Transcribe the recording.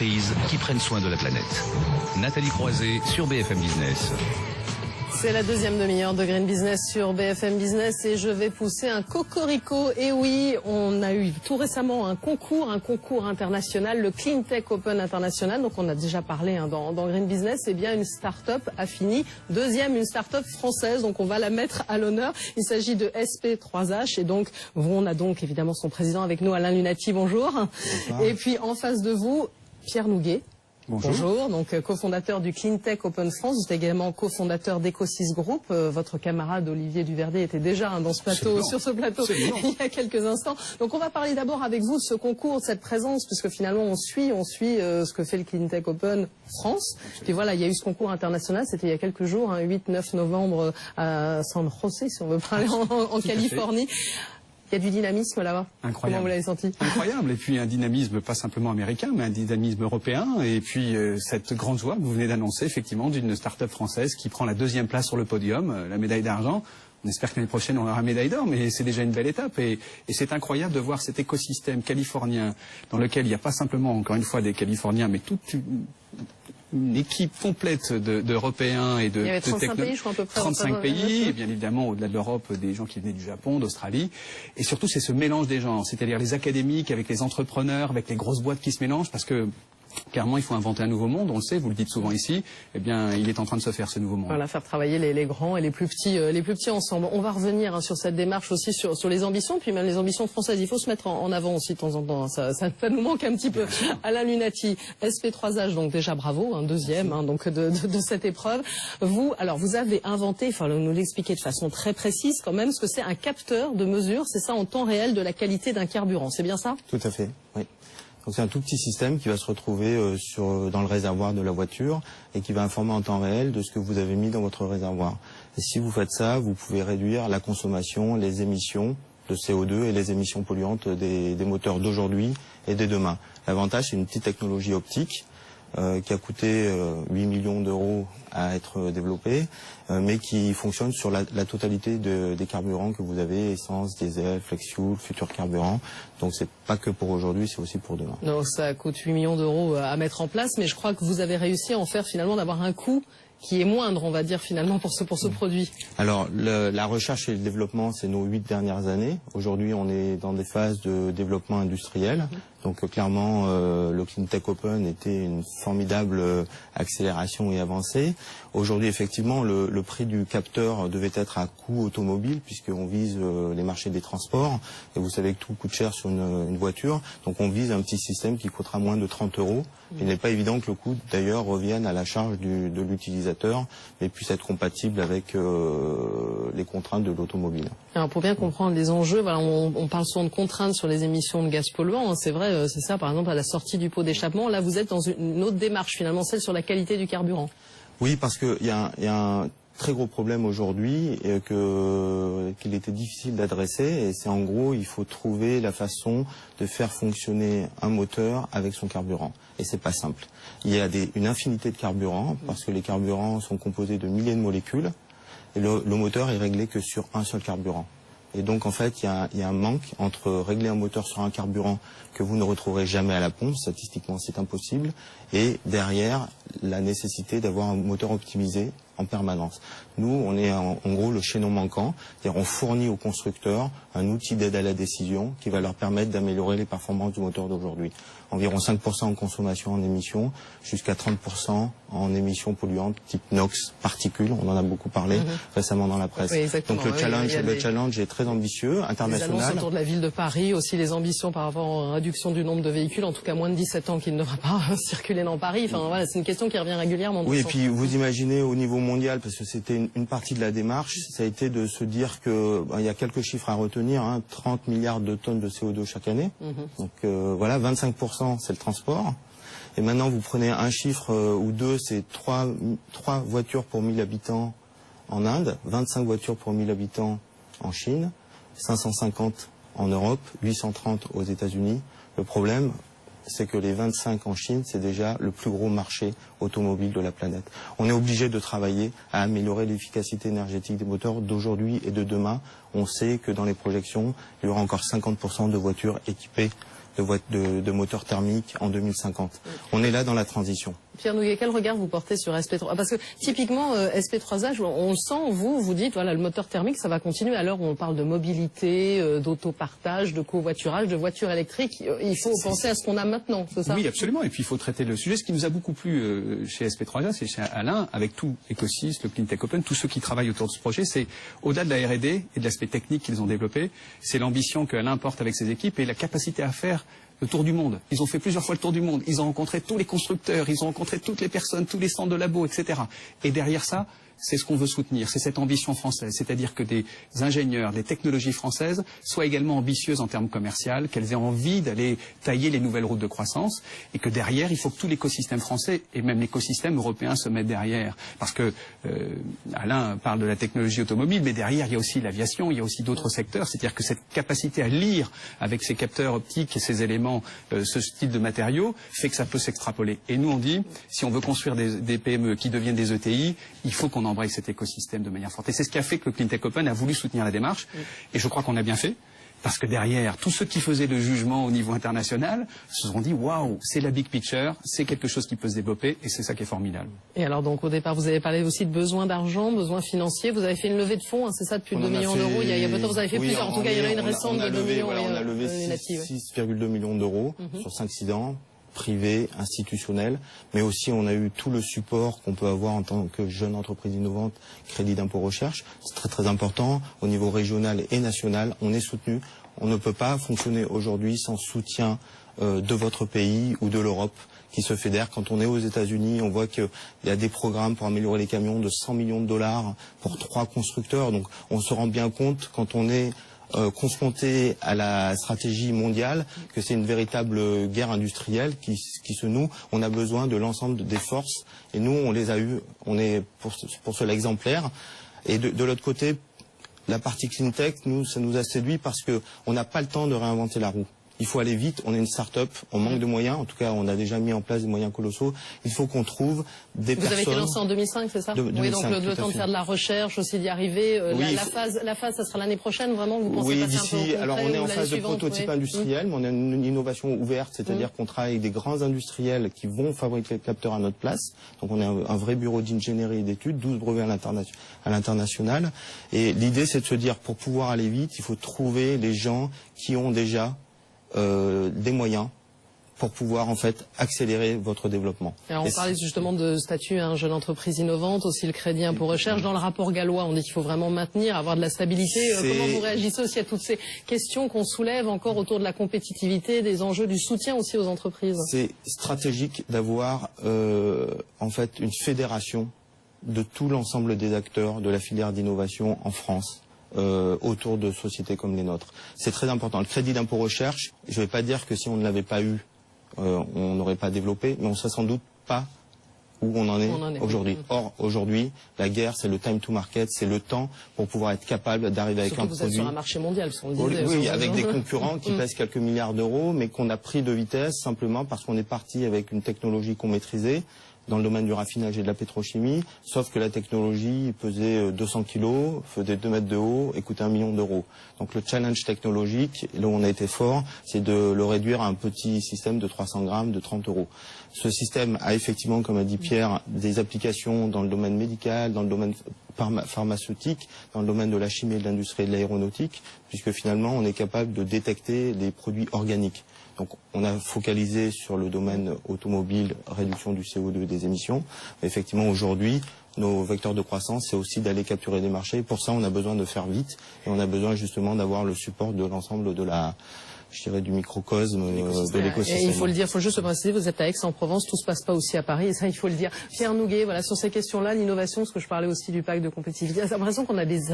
entreprises qui prennent soin de la planète. Nathalie Croiset sur BFM Business. C'est la deuxième demi-heure de Green Business sur BFM Business et je vais pousser un cocorico. Et oui, on a eu tout récemment un concours international, le Clean Tech Open International. Donc on a déjà parlé dans Green Business. Eh bien, une start-up a fini deuxième, une start-up française. Donc on va la mettre à l'honneur. Il s'agit de SP3H et donc on a donc évidemment son président avec nous, Alain Lunati. Bonjour. Bonsoir. Et puis en face de vous, Pierre Nouguet. Bonjour, donc cofondateur du Clean Tech Open France, vous êtes également cofondateur d'Ecosys Group. Votre camarade Olivier Duverdet était déjà dans ce plateau, sur ce plateau il y a quelques instants. Donc on va parler d'abord avec vous de ce concours, de cette présence, puisque finalement on suit ce que fait le Clean Tech Open France. Puis voilà, il y a eu ce concours international, c'était il y a quelques jours, 8-9 novembre à San José, si on veut parler en Californie. Il y a du dynamisme là-bas. Incroyable. Comment vous l'avez senti? Incroyable. Et puis un dynamisme pas simplement américain, mais un dynamisme européen. Et puis cette grande joie que vous venez d'annoncer, effectivement, d'une start-up française qui prend la deuxième place sur le podium, la médaille d'argent. On espère que l'année prochaine on aura la médaille d'or, mais c'est déjà une belle étape. Et c'est incroyable de voir cet écosystème californien dans lequel il n'y a pas simplement, encore une fois, des Californiens, mais toute une équipe complète d'Européens et de Il y avait 35 pays, je crois, à peu près. 35 pays, et bien évidemment, au-delà de l'Europe, des gens qui venaient du Japon, d'Australie. Et surtout, c'est ce mélange des gens, c'est-à-dire les académiques avec les entrepreneurs, avec les grosses boîtes qui se mélangent, parce que clairement, il faut inventer un nouveau monde, on le sait, vous le dites souvent ici, eh bien, il est en train de se faire ce nouveau monde. Voilà, faire travailler les grands et les plus petits ensemble. On va revenir sur cette démarche aussi, sur les ambitions, puis même les ambitions françaises. Il faut se mettre en avant aussi de temps en temps, ça nous manque un petit peu. Alain Lunati, SP3H, donc déjà bravo, deuxième donc de cette épreuve. Vous avez inventé, il faut nous l'expliquer de façon très précise quand même, ce que c'est un capteur de mesure, c'est ça en temps réel de la qualité d'un carburant, c'est bien ça? Tout à fait, oui. Donc c'est un tout petit système qui va se retrouver dans le réservoir de la voiture et qui va informer en temps réel de ce que vous avez mis dans votre réservoir. Et si vous faites ça, vous pouvez réduire la consommation, les émissions de CO2 et les émissions polluantes des moteurs d'aujourd'hui et des demain. L'avantage, c'est une petite technologie optique qui a coûté 8 millions d'euros à être développée, mais qui fonctionne sur la totalité des carburants que vous avez, essence, diesel, flex fuel, futurs carburants. Donc c'est pas que pour aujourd'hui, c'est aussi pour demain. Donc ça coûte 8 millions d'euros à mettre en place, mais je crois que vous avez réussi à en faire finalement d'avoir un coût qui est moindre, on va dire, finalement, pour ce produit. Alors, la recherche et le développement, c'est nos 8 dernières années. Aujourd'hui, on est dans des phases de développement industriel. Donc, clairement, le Clean Tech Open était une formidable accélération et avancée. Aujourd'hui, effectivement, le prix du capteur devait être à coût automobile, puisqu'on vise les marchés des transports. Et vous savez que tout coûte cher sur une voiture. Donc, on vise un petit système qui coûtera moins de 30 euros. Il n'est pas évident que le coût, d'ailleurs, revienne à la charge de l'utilisateur, mais puisse être compatible avec les contraintes de l'automobile. Alors, pour bien comprendre les enjeux, voilà, on parle souvent de contraintes sur les émissions de gaz polluants. C'est vrai, c'est ça, par exemple, à la sortie du pot d'échappement. Là, vous êtes dans une autre démarche, finalement, celle sur la qualité du carburant. Oui, parce qu'il y a un très gros problème aujourd'hui qu'il était difficile d'adresser, et c'est en gros, il faut trouver la façon de faire fonctionner un moteur avec son carburant. Et c'est pas simple. Il y a une infinité de carburants, parce que les carburants sont composés de milliers de molécules, et le moteur est réglé que sur un seul carburant. Et donc, en fait, il y a un manque entre régler un moteur sur un carburant que vous ne retrouverez jamais à la pompe, statistiquement c'est impossible, et derrière, la nécessité d'avoir un moteur optimisé en permanence. Nous, on est en gros le chaînon manquant, c'est-à-dire on fournit aux constructeurs un outil d'aide à la décision qui va leur permettre d'améliorer les performances du moteur d'aujourd'hui. Environ 5% en consommation en émissions, jusqu'à 30% en émissions polluantes type NOx, particules, on en a beaucoup parlé récemment dans la presse. Oui, donc le challenge est très ambitieux, international. Les annonces autour de la ville de Paris, aussi les ambitions par rapport à la réduction du nombre de véhicules, en tout cas moins de 17 ans qui ne devra pas circuler dans Paris. Enfin voilà, c'est une question qui revient régulièrement. Oui, et puis vous imaginez au niveau mondial, parce que c'était une partie de la démarche, ça a été de se dire que il y a quelques chiffres à retenir, 30 milliards de tonnes de CO2 chaque année. Donc voilà, 25% c'est le transport. Et maintenant vous prenez un chiffre ou deux, c'est 3 voitures pour 1000 habitants en Inde, 25 voitures pour 1000 habitants en Chine, 550 en Europe, 830 aux États-Unis. Le problème, c'est que les 25 en Chine, c'est déjà le plus gros marché automobile de la planète. On est obligé de travailler à améliorer l'efficacité énergétique des moteurs d'aujourd'hui et de demain. On sait que dans les projections, il y aura encore 50% de voitures équipées de moteurs thermiques en 2050. On est là dans la transition. Pierre Nouguet, quel regard vous portez sur SP3? Parce que typiquement, SP3A, on le sent, vous dites, voilà, le moteur thermique, ça va continuer à l'heure où on parle de mobilité, d'autopartage, de covoiturage, de voitures électriques. Il faut penser à ce qu'on a maintenant, c'est ça? Oui, absolument. Et puis il faut traiter le sujet. Ce qui nous a beaucoup plu chez SP3A, c'est chez Alain, avec tout Ecosys, le Cleantech Open, tous ceux qui travaillent autour de ce projet, c'est au-delà de la R&D et de l'aspect technique qu'ils ont développé, c'est l'ambition qu'Alain porte avec ses équipes et la capacité à faire le tour du monde. Ils ont fait plusieurs fois le tour du monde. Ils ont rencontré tous les constructeurs, ils ont rencontré toutes les personnes, tous les centres de labo, etc. Et derrière ça, c'est ce qu'on veut soutenir, c'est cette ambition française, c'est-à-dire que des ingénieurs, des technologies françaises soient également ambitieuses en termes commerciaux, qu'elles aient envie d'aller tailler les nouvelles routes de croissance, et que derrière, il faut que tout l'écosystème français et même l'écosystème européen se mettent derrière. Parce que Alain parle de la technologie automobile, mais derrière, il y a aussi l'aviation, il y a aussi d'autres secteurs, c'est-à-dire que cette capacité à lire avec ces capteurs optiques et ces éléments, ce style de matériaux, fait que ça peut s'extrapoler. Et nous, on dit, si on veut construire des PME qui deviennent des ETI, il faut qu'on embraye cet écosystème de manière forte. Et c'est ce qui a fait que le Cleantech Open a voulu soutenir la démarche. Et je crois qu'on a bien fait. Parce que derrière, tous ceux qui faisaient le jugement au niveau international se sont dit « Waouh, c'est la big picture, c'est quelque chose qui peut se développer et c'est ça qui est formidable. » Et alors donc au départ, vous avez parlé aussi de besoins d'argent, besoins financiers. Vous avez fait une levée de fonds, hein, c'est ça, de plus de 2 millions d'euros. Vous avez fait plusieurs. En tout cas, il y en a une récente de 2 millions. On a levé 6,2 millions d'euros sur 5-6 ans. Privé, institutionnel, mais aussi on a eu tout le support qu'on peut avoir en tant que jeune entreprise innovante, crédit d'impôt recherche. C'est très très important. Au niveau régional et national, on est soutenu. On ne peut pas fonctionner aujourd'hui sans soutien de votre pays ou de l'Europe qui se fédèrent. Quand on est aux États-Unis, on voit qu'il y a des programmes pour améliorer les camions de 100 millions de dollars pour 3 constructeurs. Donc on se rend bien compte quand on est confronté à la stratégie mondiale, que c'est une véritable guerre industrielle qui se noue. On a besoin de l'ensemble des forces et nous on les a eues, on est pour cela exemplaire. Et de l'autre côté, la partie Cleantech, ça nous a séduit parce que on n'a pas le temps de réinventer la roue. Il faut aller vite, on est une start-up, on manque de moyens, en tout cas on a déjà mis en place des moyens colossaux. Il faut qu'on trouve des personnes... Vous avez été lancé en 2005, c'est ça? Oui, donc le temps de faire de la recherche, aussi d'y arriver. Oui, la phase, ça sera l'année prochaine, vraiment, vous pensez passer un peu au concret? Alors on est en phase de prototype industriel, mais on a une innovation ouverte, c'est-à-dire qu'on travaille avec des grands industriels qui vont fabriquer le capteur à notre place. Donc on a un vrai bureau d'ingénierie et d'études, 12 brevets à l'international. Et l'idée c'est de se dire, pour pouvoir aller vite, il faut trouver les gens qui ont déjà des moyens pour pouvoir en fait accélérer votre développement. Alors on parlait justement de statut jeune entreprise innovante, aussi le crédit impôt recherche. Dans le rapport gallois, on dit qu'il faut vraiment maintenir, avoir de la stabilité. Comment vous réagissez aussi à toutes ces questions qu'on soulève encore autour de la compétitivité, des enjeux du soutien aussi aux entreprises? C'est stratégique d'avoir en fait une fédération de tout l'ensemble des acteurs de la filière d'innovation en France. Autour de sociétés comme les nôtres. C'est très important. Le crédit d'impôt recherche, je ne vais pas dire que si on ne l'avait pas eu, on n'aurait pas développé, mais on ne sait sans doute pas où on en est aujourd'hui. Or, aujourd'hui, la guerre, c'est le time to market, c'est le temps pour pouvoir être capable d'arriver avec un produit. Vous êtes sur un marché mondial, parce qu'on le disait. Oui, avec des concurrents qui pèsent quelques milliards d'euros, mais qu'on a pris de vitesse simplement parce qu'on est parti avec une technologie qu'on maîtrisait dans le domaine du raffinage et de la pétrochimie, sauf que la technologie pesait 200 kilos, faisait 2 mètres de haut et coûtait 1 million d'euros. Donc le challenge technologique, là où on a été fort, c'est de le réduire à un petit système de 300 grammes de 30 euros. Ce système a effectivement, comme a dit Pierre, des applications dans le domaine médical, dans le domaine pharmaceutique, dans le domaine de la chimie et de l'industrie et de l'aéronautique, puisque finalement on est capable de détecter les produits organiques. Donc on a focalisé sur le domaine automobile, réduction du CO2 des émissions. Mais effectivement aujourd'hui, nos vecteurs de croissance, c'est aussi d'aller capturer des marchés. Pour ça, on a besoin de faire vite et on a besoin justement d'avoir le support de l'ensemble de la, je dirais, du microcosme de l'écosystème. Et il faut le dire, il faut juste le préciser, vous êtes à Aix-en-Provence, tout se passe pas aussi à Paris, et ça il faut le dire. Pierre Nouguet, voilà, sur ces questions-là, l'innovation, parce que je parlais aussi du pacte de compétitivité, j'ai l'impression qu'on a des